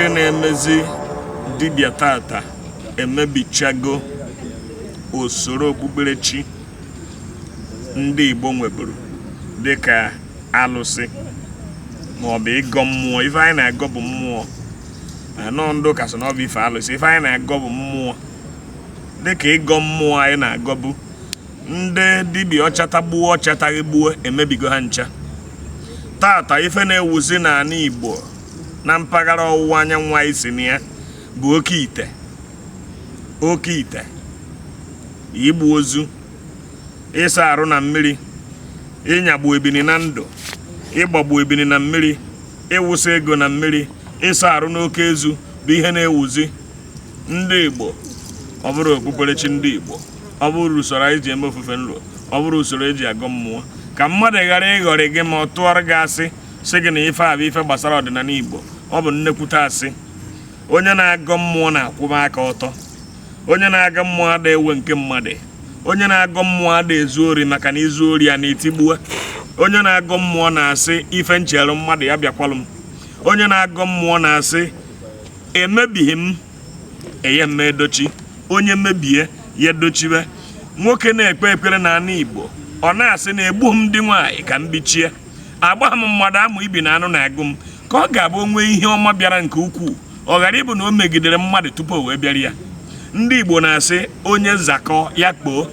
onye na-emezi dibịa tata emebichago usoro okpukperechi ndị Igbo nweburu dịka alụsị maọbụ ịgọ mmụọ. Ife anyị na-agọ bụ mmụọ, anọ ndụ ka so na ọ bụ ife alụsị. Ife anyị na-agọ bụ mmụọ, dịka ịgọ mmụọ anyị na-agọ bụ ndị dibịa ọchata gbuo ọchataghị gbuo emebigo ha ncha. Tata ife na-ewuzi n'ala Igbo na mpaghara ọwụwa anyanwụ anyị si na ya bụ oke ite. Oke ite, igbu ozu, ịsa arụ na mmiri, ịnyagbu ebini na ndụ, ịgbagbu ebini na mmiri, ịwụsa ego na mmiri, ịsa arụ n'oke ezu bụ ihe na-ewuzi ndị Igbo. Ọ bụrụ okpukperechi ndị Igbo, ọ bụrụ usoro anyị ji eme ofufe nro, ọ bụrụ usoro eji agọ mmụọ, ka mmadụ ghara ịghọrị gị ma ọ tụọrọ gị asị sị gị na ife a bụ ife gbasara ọdịnala Igbo. Ọ bụ nnekwute asị. Onye na-agọ mmụọ na-akwụba aka ọtọ. Onye na-agọ mmụọ ada ewe nke mmadụ. Onye na-agọ mmụọ ada ezu ori maka na izu ori ya na-etigbuo. Onye na-agọ mmụọ na-asị ife ncherụ mmadụ ya bịakwalụ m. Onye na-agọ mmụọ na-asị emebighị m eye m edochi. Onye mebie ya edochiwe. Nwoke na-ekpe ekpere n'ala Igbo ọ na-asị na egbu m ndị nwaanyị ka m bichie, agba m mmadụ amụ ibi na anụ na-agụ m, ka ọ ga-abụ onwe ihe ọma bịara nke ukwuu, ọ ghara ịbụ na o megidere mmadụ tupu o wee bịara ya. Ndị Igbo na-asị onye zakọ ya kpoo,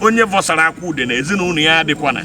onye vọsara akwa ude na ezinụlọ ya adịkwana.